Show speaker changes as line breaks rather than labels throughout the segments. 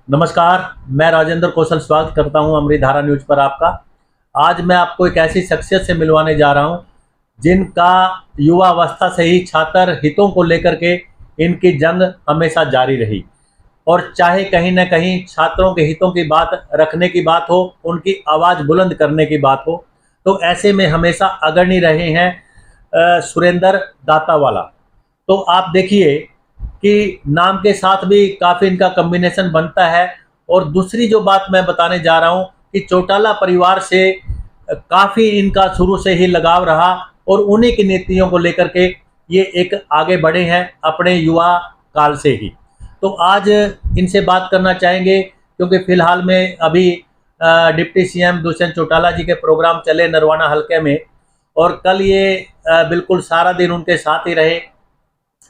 नमस्कार, मैं राजेंद्र कौशल स्वागत करता हूं अमृतधारा न्यूज पर आपका। आज मैं आपको एक ऐसी शख्सियत से मिलवाने जा रहा हूं जिनका युवा अवस्था से ही छात्र हितों को लेकर के इनकी जंग हमेशा जारी रही और चाहे कहीं न कहीं छात्रों के हितों की बात रखने की बात हो, उनकी आवाज़ बुलंद करने की बात हो, तो ऐसे में हमेशा अग्रणी रहे हैं सुरेंद्र दातावाला। तो आप देखिए कि नाम के साथ भी काफ़ी इनका कॉम्बिनेशन बनता है। और दूसरी जो बात मैं बताने जा रहा हूँ कि चौटाला परिवार से काफ़ी इनका शुरू से ही लगाव रहा और उन्हीं की नीतियों को लेकर के ये एक आगे बढ़े हैं अपने युवा काल से ही। तो आज इनसे बात करना चाहेंगे क्योंकि फ़िलहाल में अभी डिप्टी सीएम दुष्यंत चौटाला जी के प्रोग्राम चले नरवाना हलके में और कल ये बिल्कुल सारा दिन उनके साथ ही रहे।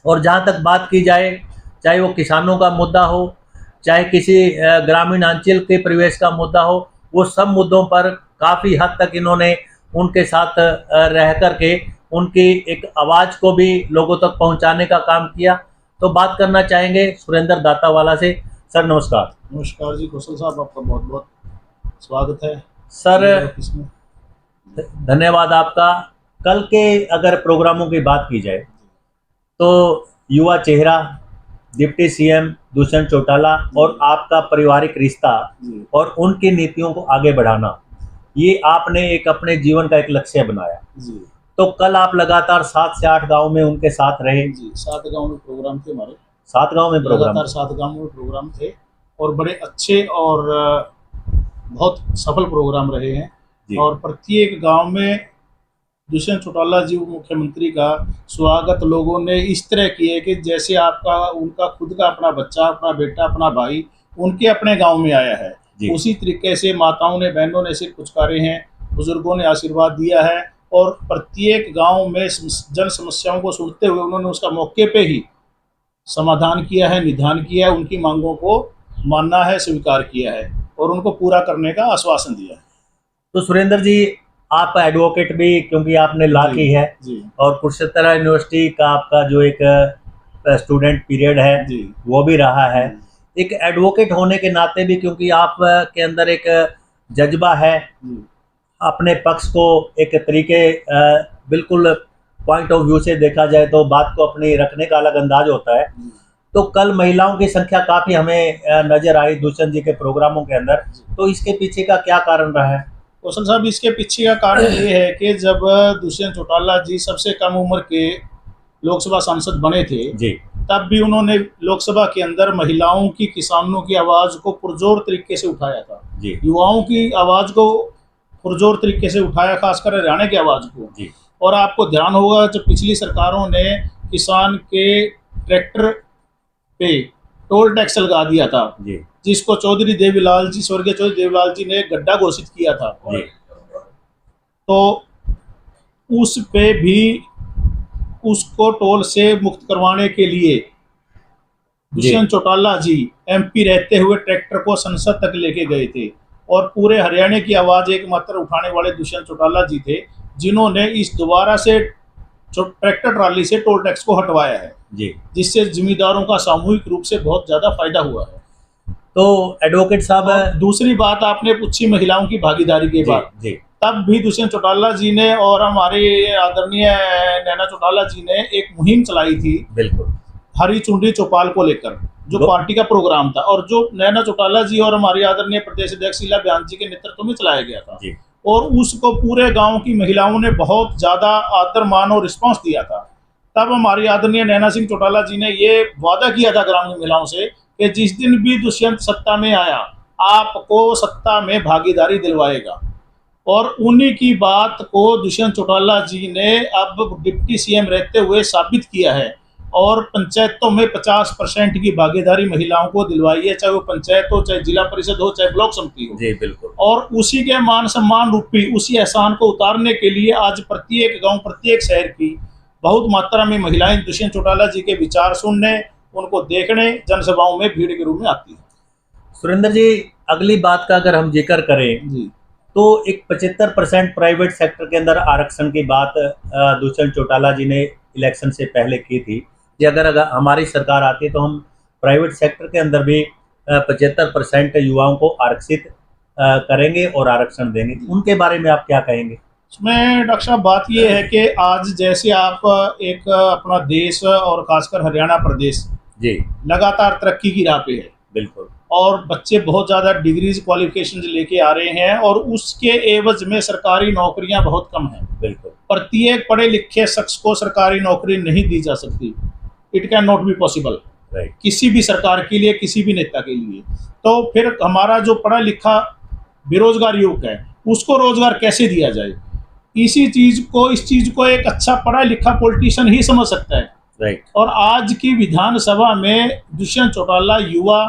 और जहाँ तक बात की जाए, चाहे वो किसानों का मुद्दा हो, चाहे किसी ग्रामीण अंचल के परिवेश का मुद्दा हो, वो सब मुद्दों पर काफ़ी हद तक इन्होंने उनके साथ रह कर के उनकी एक आवाज़ को भी लोगों तक पहुंचाने का काम किया। तो बात करना चाहेंगे सुरेंद्र दातावाला से। सर नमस्कार।
नमस्कार जी कौशल साहब, आपका बहुत बहुत स्वागत है
सर। धन्यवाद आपका। कल के अगर प्रोग्रामों की बात की जाए तो युवा चेहरा डिप्टी सीएम दुष्यंत चौटाला और आपका पारिवारिक रिश्ता और उनकी नीतियों को आगे बढ़ाना, ये आपने एक अपने जीवन का एक लक्ष्य बनाया
जी।
तो कल आप लगातार 7 से 8 गांव में उनके साथ रहे।
जी, 7 गांव में प्रोग्राम थे हमारे।
7 गांव में प्रोग्राम,
लगातार 7 गांव में प्रोग्राम थे और बड़े अच्छे और बहुत सफल प्रोग्राम रहे हैं। और प्रत्येक गांव में दुष्यंत चौटाला जी मुख्यमंत्री का स्वागत लोगों ने इस तरह किया कि जैसे उनका खुद का अपना बच्चा, अपना बेटा, अपना भाई उनके अपने गांव में आया है। उसी तरीके से माताओं ने, बहनों ने सिर कुचकारे हैं, बुजुर्गों ने आशीर्वाद दिया है और प्रत्येक गांव में जन समस्याओं को सुनते हुए उन्होंने उसका मौके पे ही समाधान किया है, निदान किया है, उनकी मांगों को मानना है, स्वीकार किया है और उनको पूरा करने का आश्वासन दिया है।
तो सुरेंद्र जी, आप एडवोकेट भी, क्योंकि आपने लॉ की है और कुरुक्षेत्र यूनिवर्सिटी का आपका जो एक स्टूडेंट पीरियड है वो भी रहा है। एक एडवोकेट होने के नाते भी, क्योंकि आप के अंदर एक जज्बा है अपने पक्ष को एक तरीके बिल्कुल पॉइंट ऑफ व्यू से देखा जाए तो बात को अपनी रखने का अलग अंदाज होता है। तो कल महिलाओं की संख्या काफ़ी हमें नज़र आई दुष्यंत जी के प्रोग्रामों के अंदर, तो इसके पीछे का क्या कारण रहा है?
कौशल साहब, इसके पीछे का कारण ये है कि जब दुष्यंत चौटाला जी सबसे कम उम्र के लोकसभा सांसद बने थे जी, तब भी उन्होंने लोकसभा के अंदर महिलाओं की, किसानों की आवाज को पुरजोर तरीके से उठाया था जी। युवाओं की आवाज को पुरजोर तरीके से उठाया, खासकर हरियाणा की आवाज को जी। और आपको ध्यान होगा जब पिछली सरकारों ने किसान के ट्रैक्टर पे टोल टैक्स लगा दिया था जी, जिसको चौधरी देवीलाल जी, स्वर्गीय चौधरी देवीलाल जी ने गड्ढा घोषित किया था जी। तो उस पे भी उसको टोल से मुक्त करवाने के लिए दुष्यंत चौटाला जी एमपी रहते हुए ट्रैक्टर को संसद तक लेके गए थे और पूरे हरियाणा की आवाज एकमात्र उठाने वाले दुष्यंत चौटाला जी थे, जिन्होंने इस दोबारा से ट्रैक्टर ट्राली से टोल टैक्स को हटवाया है जी, जिससे जिम्मेदारों का सामूहिक रूप से बहुत ज्यादा फायदा हुआ है।
तो एडवोकेट साहब,
दूसरी बात आपने पूछी महिलाओं की भागीदारी के बाद, तब भी दुष्यंत चौटाला जी ने और हमारे आदरणीय नैना चौटाला जी ने एक मुहिम चलाई थी, बिल्कुल, हरी चुनरी चौपाल को लेकर, जो पार्टी का प्रोग्राम था और जो नैना चौटाला जी और हमारी आदरणीय प्रदेश अध्यक्ष शीला बयान जी के नेतृत्व में चलाया गया था जी। और उसको पूरे गांव की महिलाओं ने बहुत ज्यादा आदर मान और रिस्पांस दिया था। तब हमारी आदरणीय नैना सिंह चौटाला जी ने ये वादा किया था ग्रामीण महिलाओं से कि जिस दिन भी दुष्यंत सत्ता में आया आपको सत्ता में भागीदारी दिलवाएगा। और उन्हीं की बात को दुष्यंत चौटाला जी ने अब डिप्टी सीएम रहते हुए साबित किया है और पंचायतों में 50% की भागीदारी महिलाओं को दिलवाई है, चाहे वो पंचायत हो, चाहे जिला परिषद हो, चाहे ब्लॉक समिति हो जी, बिल्कुल। और उसी के मान सम्मान रूपी उसी एहसान को उतारने के लिए आज प्रत्येक गांव, प्रत्येक शहर की बहुत मात्रा में महिलाएं दुष्यंत चौटाला जी के विचार सुनने, उनको देखने जनसभाओं में भीड़ के रूप में आती है।
सुरेंद्र जी, अगली बात का अगर हम जिक्र करें जी, तो एक 75% प्राइवेट सेक्टर के अंदर आरक्षण की बात दुष्यंत चौटाला जी ने इलेक्शन से पहले की थी कि अगर हमारी सरकार आती है तो हम प्राइवेट सेक्टर के अंदर भी 75% युवाओं को आरक्षित करेंगे और आरक्षण देंगे, उनके बारे में आप क्या कहेंगे?
इसमें डॉक्टर साहब बात ये है कि आज जैसे आप एक अपना देश और खासकर हरियाणा प्रदेश
जी
लगातार तरक्की की राह पे है,
बिल्कुल,
और बच्चे बहुत ज़्यादा डिग्रीज क्वालिफिकेशन लेके आ रहे हैं और उसके एवज में सरकारी नौकरियां बहुत कम हैं।
बिल्कुल,
प्रत्येक पढ़े लिखे शख्स को सरकारी नौकरी नहीं दी जा सकती। It can not be possible,
right,
किसी भी सरकार के लिए, किसी भी नेता के लिए। तो फिर हमारा जो पढ़ा लिखा बेरोजगार युवक है उसको रोजगार कैसे दिया जाए? इस चीज को एक अच्छा पढ़ा लिखा पॉलिटिशियन ही समझ सकता है,
राइट।
और आज की विधानसभा में दुष्यंत चौटाला युवा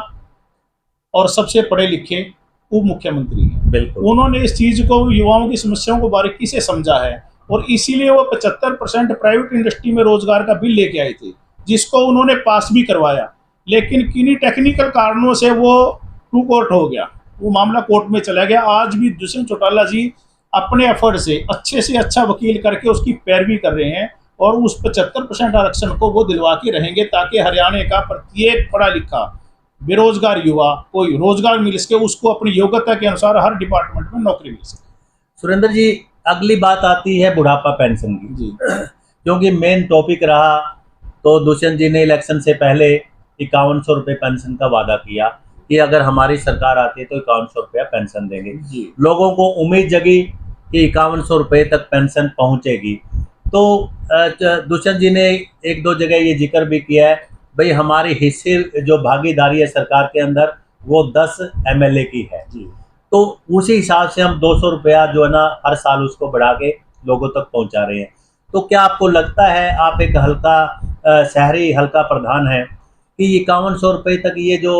और सबसे पढ़े लिखे उप मुख्यमंत्री हैं।
बिल्कुल,
उन्होंने इस चीज को, युवाओं की समस्याओं को बारीकी से समझा है, और इसीलिए वो 75% प्राइवेट इंडस्ट्री में रोजगार का बिल लेके आए थे, जिसको उन्होंने पास भी करवाया। लेकिन किन्हीं टेक्निकल कारणों से वो टू कोर्ट हो गया, वो मामला कोर्ट में चला गया। आज भी दुष्यंत चौटाला जी अपने एफर्ट से अच्छा वकील करके उसकी पैरवी कर रहे हैं, और उस 75% आरक्षण को वो दिलवा के रहेंगे, ताकि हरियाणा का प्रत्येक पढ़ा लिखा बेरोजगार युवा कोई रोजगार मिल सके, उसको अपनी योग्यता के अनुसार हर डिपार्टमेंट में नौकरी मिल सके।
सुरेंद्र जी, अगली बात आती है बुढ़ापा पेंशन की
जी,
क्योंकि मेन टॉपिक रहा। तो दुष्यंत जी ने इलेक्शन से पहले 5100 रुपये पेंशन का वादा किया कि अगर हमारी सरकार आती है तो 5100 रुपया पेंशन देंगे।
जी,
लोगों को उम्मीद जगी कि 5100 रुपये तक पेंशन पहुंचेगी। तो दुष्यंत जी ने एक दो जगह ये जिक्र भी किया है, भाई हमारी हिस्से जो भागीदारी है सरकार के अंदर वो 10 MLA की है,
जी,
तो उसी हिसाब से हम 200 रुपया जो है ना हर साल उसको बढ़ा के लोगों तक पहुंचा रहे हैं। तो क्या आपको लगता है, आप एक शहरी हल्का प्रधान है, कि 5100 रुपये तक ये जो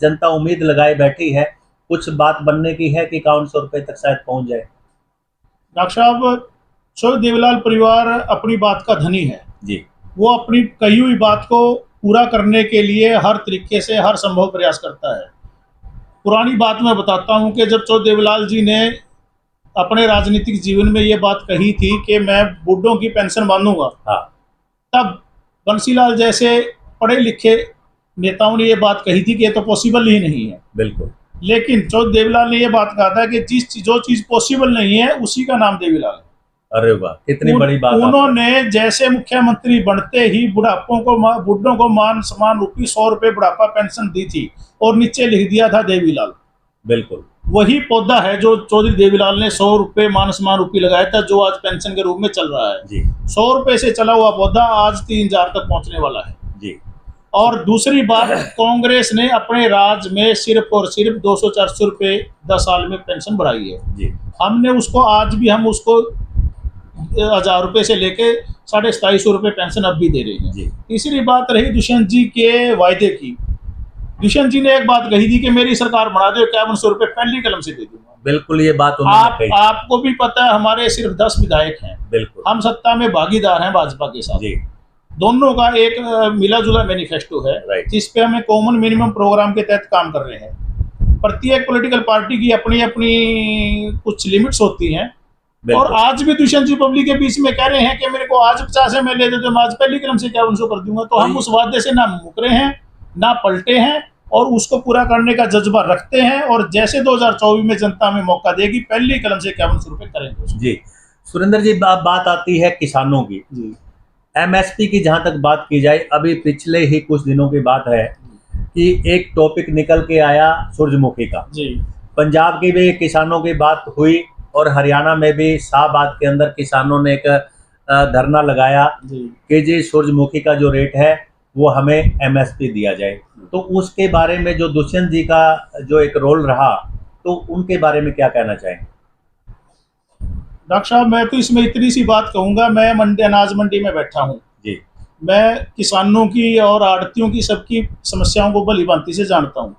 जनता उम्मीद लगाए बैठी है, कुछ बात बनने की है कि 5100 रुपये तक शायद पहुंच जाए?
डॉक्टर साहब, शोएब देवीलाल परिवार अपनी बात का धनी है
जी,
वो अपनी कही हुई बात को पूरा करने के लिए हर तरीके से हर संभव प्रयास करता है। पुरानी बात मैं बताता हूं कि जब शोएब देवीलाल जी ने अपने राजनीतिक जीवन में ये बात कही थी कि मैं बूढ़ों की पेंशन बांधूंगा,
हाँ,
तब बंसीलाल जैसे पढ़े लिखे नेताओं ने ये बात कही थी कि ये तो पॉसिबल ही नहीं है।
बिल्कुल,
लेकिन शोएब देवीलाल ने ये बात कहा था कि जो चीज पॉसिबल नहीं है उसी का नाम देवीलाल है।
अरे वाह, कितनी बड़ी बात।
उन्होंने जैसे मुख्यमंत्री बनते ही बुढ़ों को मान सम्मान रूपी 100 रुपये बुढ़ापा पेंशन दी थी, और नीचे लिख दिया था देवीलाल।
बिल्कुल,
वही पौधा है जो चौधरी देवीलाल ने 100 रुपये मान सम्मान रूपी लगाया था, जो आज पेंशन के रूप में चल रहा है।
जी,
100 रुपये से चला हुआ पौधा आज 3000 तक पहुंचने वाला है।
जी,
और दूसरी बात, कांग्रेस ने अपने राज में सिर्फ और सिर्फ 200-400 रुपये 10 साल में पेंशन बढ़ाई है।
जी,
हमने उसको आज भी हम उसको 1000 रुपये से लेके 2750 रुपये पेंशन अब भी दे रहे हैं।
जी,
तीसरी बात रही दुष्यंत जी के वायदे की। दुष्यंत जी ने एक बात कही थी कि मेरी सरकार बना दे 5100 रुपये पहली कलम से दे दूंगा।
बिल्कुल, ये बात उन्होंने कही।
आपको भी पता है हमारे सिर्फ 10 विधायक हैं,
बिल्कुल,
हम सत्ता में भागीदार हैं भाजपा के साथ।
जी,
दोनों का एक मिला जुला मैनिफेस्टो है,
राइट,
जिसपे हमें कॉमन मिनिमम प्रोग्राम के तहत काम कर रहे हैं। प्रत्येक पॉलिटिकल पार्टी की अपनी अपनी कुछ लिमिट्स होती हैं, और आज भी दुष्यंत जी पब्लिक के बीच में कह रहे हैं कि मेरे को आज 50 MLA दे दो, मैं आज पहली कलम से 5100 कर दूंगा। तो हम उस वादे से ना मुकरे हैं ना पलटे हैं, और उसको पूरा करने का जज्बा रखते हैं, और जैसे 2024 में जनता में मौका देगी पहली कलम से 5100 रुपये करेंगे।
जी। सुरेंद्र जी, बात आती है किसानों की।
जी,
MSP की जहां तक बात की जाए, अभी पिछले ही कुछ दिनों की बात है कि एक टॉपिक निकल के आया सूरजमुखी का।
जी,
पंजाब की भी किसानों की बात हुई, और हरियाणा में भी शाहबाद के अंदर किसानों ने एक धरना लगाया कि जी सूरजमुखी का जो रेट है वो हमें MSP दिया जाए। तो उसके बारे में जो दुष्यंत जी का जो एक रोल रहा, तो उनके बारे में क्या कहना चाहेंगे?
डॉक्टर साहब, मैं तो इसमें इतनी सी बात कहूँगा, मैं अनाज मंडी में बैठा हूँ
जी,
मैं किसानों की और आड़तियों की सबकी समस्याओं को भली भांति से जानता हूँ,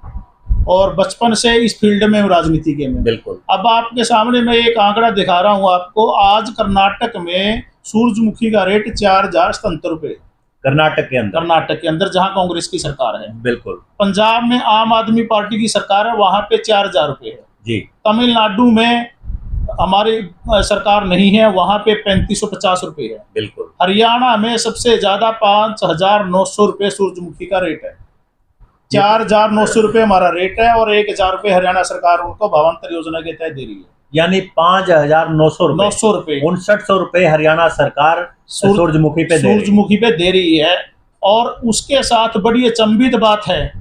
और बचपन से इस फील्ड में हूँ, राजनीति के में।
बिल्कुल।
अब आपके सामने मैं एक आंकड़ा दिखा रहा हूँ आपको। आज कर्नाटक में सूरजमुखी का रेट 4077 रुपये, कर्नाटक के अंदर जहां कांग्रेस की सरकार है।
बिल्कुल।
पंजाब में आम आदमी पार्टी की सरकार है, वहां पे 4000 रुपये है
जी।
तमिलनाडु में हमारी सरकार नहीं है, वहां पे 3550 रुपये है।
बिल्कुल।
हरियाणा में सबसे ज्यादा 5900 रुपये सूरजमुखी का रेट है, 4,900 रुपये हमारा रेट है और 1,000 रुपये हरियाणा सरकार उनको भावांतर योजना के तहत दे रही है।
यानी 5,900 रुपये,
900 रुपये,
5900 रुपये हरियाणा सरकार सूरजमुखी पे
दे रही है। और उसके साथ बड़ी अचंभित बात है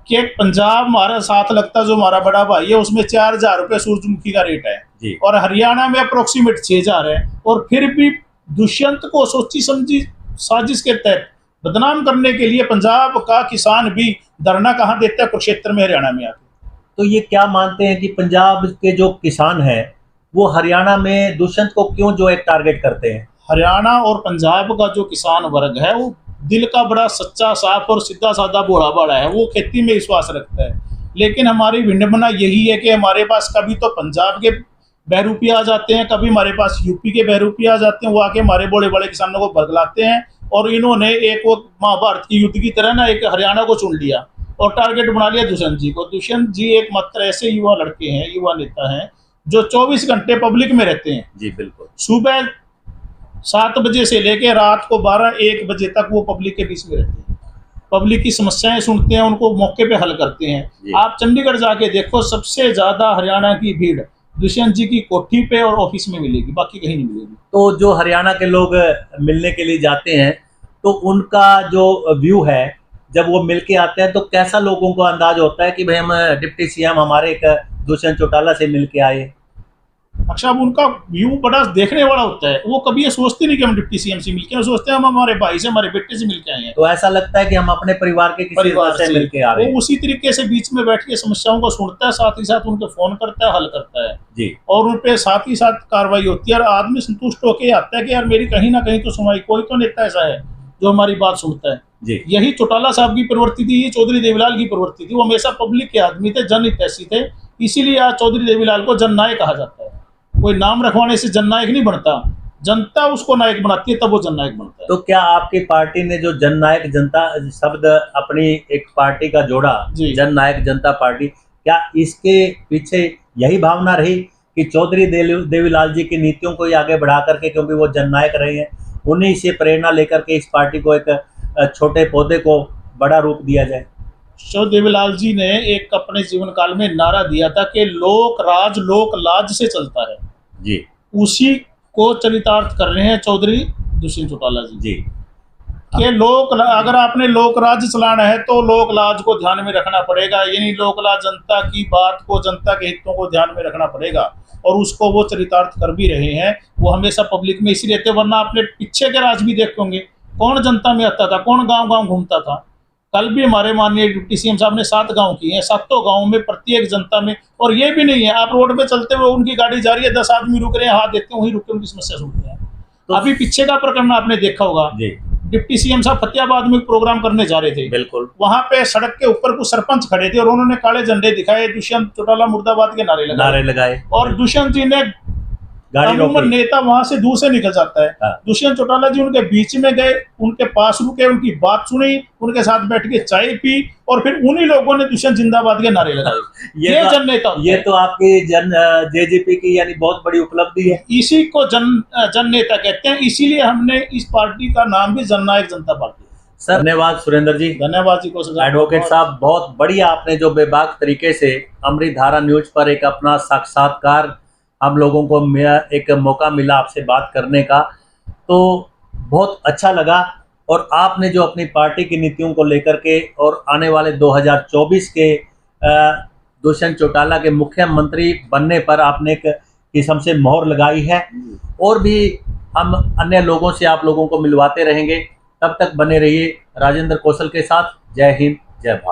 कि पंजाब हमारा साथ लगता जो हमारा बड़ा भाई है उसमें 4,000 रुपये सूरजमुखी का रेट है
जी।
और हरियाणा में अप्रोक्सीमेट 6,000 है। और फिर भी दुष्यंत को सोची समझी साजिश के तहत बदनाम करने के लिए पंजाब का किसान भी धरना कहाँ देता है? कुरुक्षेत्र में, हरियाणा में आके।
तो ये क्या मानते हैं कि पंजाब के जो किसान हैं वो हरियाणा में दुष्यंत को क्यों जो एक टारगेट करते हैं?
हरियाणा और पंजाब का जो किसान वर्ग है वो दिल का बड़ा सच्चा, साफ और सीधा साधा भोला भाला है। वो खेती में विश्वास रखता है। लेकिन हमारी विडंबना यही है कि हमारे पास कभी तो पंजाब के बहरूपी आ जाते हैं, कभी हमारे पास यूपी के बहरूपी आ जाते हैं। वो आके हमारे बड़े बड़े किसानों को बदलाते हैं और इन्होंने एक वो महाभारत की युद्ध की तरह ना एक हरियाणा को चुन लिया और टारगेट बना लिया दुष्यंत जी को। दुष्यंत जी एक मात्र ऐसे युवा लड़के हैं, युवा नेता हैं जो 24 घंटे पब्लिक में रहते हैं।
जी बिल्कुल।
सुबह 7 बजे से लेकर रात को 12-1 बजे तक वो पब्लिक के बीच में रहते हैं, पब्लिक की समस्याएं सुनते हैं, उनको मौके पे हल करते हैं। आप चंडीगढ़ जाके देखो, सबसे ज्यादा हरियाणा की भीड़ दुष्यंत जी की कोठी पे और ऑफिस में मिलेगी, बाकी कहीं नहीं मिलेगी।
तो जो हरियाणा के लोग मिलने के लिए जाते हैं तो उनका जो व्यू है जब वो मिल के आते हैं तो कैसा लोगों को अंदाज होता है कि भाई हम डिप्टी सीएम हमारे एक दुष्यंत चौटाला से मिल के आए?
अच्छा, अब उनका व्यू बड़ा देखने वाला होता है। वो कभी ये सोचते नहीं कि हम डिप्टी सीएम से मिलके, सोचते हैं हम हमारे भाई से, हमारे बेटे से मिलके आए हैं।
तो ऐसा लगता है कि हम अपने परिवार के किसी से मिलके आ रहे हैं।
वो उसी तरीके से बीच में बैठ के समस्याओं को सुनता है, साथ ही साथ उनके फोन करता है, हल करता है
जी।
और उन पे साथ ही साथ कार्रवाई होती है और आदमी संतुष्ट होकर आता है कि यार मेरी कहीं ना कहीं तो सुनवाई, कोई तो नेता ऐसा है जो हमारी बात सुनता है
जी।
यही चौटाला साहब की प्रवृत्ति थी, ये चौधरी देवीलाल की प्रवृत्ति थी। वो हमेशा पब्लिक के आदमी थे, जनहितैषी थे, इसीलिए आज चौधरी देवीलाल को जननायक कहा जाता है। कोई नाम रखवाने से जननायक नहीं बनता, जनता उसको नायक बनाती है, तब वो जननायक बनता है।
तो क्या आपकी पार्टी ने जो जननायक जनता शब्द अपनी एक पार्टी का जोड़ा, जननायक जनता पार्टी, क्या इसके पीछे यही भावना रही कि चौधरी देवीलाल जी की नीतियों को ही आगे बढ़ा करके, क्योंकि वो जननायक रहे हैं, उन्हीं से प्रेरणा लेकर के इस पार्टी को एक छोटे पौधे को बड़ा रूप दिया जाए?
चौधरी देवीलाल जी ने एक अपने जीवन काल में नारा दिया था कि लोक राज लोक लाज से चलता है
जी।
उसी को चरितार्थ कर रहे हैं चौधरी दुष्यंत चौटाला जी कि लोक, अगर आपने लोक राज चलाना है तो लोक लाज को ध्यान में रखना पड़ेगा, यानी लोक लाज जनता की बात को, जनता के हितों को ध्यान में रखना पड़ेगा और उसको वो चरितार्थ कर भी रहे हैं। वो हमेशा पब्लिक में इसी रहते, वरना आपने पीछे के राज भी देखे होंगे, कौन जनता में आता था, कौन गांव-गांव घूमता था। कल भी हमारे माननीय डिप्टी सीएम साहब ने 7 गांव किए हैं, 7 गांव में प्रत्येक जनता में, और ये भी नहीं है आप रोड पे चलते हुए उनकी गाड़ी जा रही है, 10 आदमी रुक रहे हैं, हाथ देते हैं, वहीं रुक के उनकी समस्या सुनते हैं। तो अभी पीछे का प्रकरण आपने देखा होगा, डिप्टी सीएम साहब फतेहाबाद में प्रोग्राम करने जा रहे थे, बिल्कुल वहां पे सड़क के ऊपर कुछ सरपंच खड़े थे और उन्होंने काले झंडे दिखाए, दुष्यंत चौटाला मुर्दाबाद के नारे लगाए और दुष्यंत जी ने अमूमन नेता वहां से दूर से निकल जाता है। दुष्यंत चौटाला जी उनके बीच में गए, उनके पास रुके, उनकी बात सुनी, उनके साथ बैठ के चाय पी और फिर उन्हीं लोगों ने दुष्यंत जिंदाबाद के नारे लगाए। ये जन नेता,
ये तो आपकी जेजेपी की यानी बहुत बड़ी उपलब्धि है।
इसी को जन नेता कहते हैं, इसीलिए हमने इस पार्टी का नाम भी जननायक जनता पार्टी।
सर धन्यवाद सुरेंद्र जी।
धन्यवाद जी को
एडवोकेट साहब, बहुत बढ़िया आपने जो बेबाक तरीके से अमृतधारा न्यूज पर एक अपना साक्षात्कार, हम लोगों को एक मौका मिला आपसे बात करने का, तो बहुत अच्छा लगा। और आपने जो अपनी पार्टी की नीतियों को लेकर के और आने वाले 2024 के दुष्यंत चौटाला के मुख्यमंत्री बनने पर आपने एक किस्म से मोहर लगाई है, और भी हम अन्य लोगों से आप लोगों को मिलवाते रहेंगे। तब तक बने रहिए राजेंद्र कौशल के साथ। जय हिंद, जय भारत।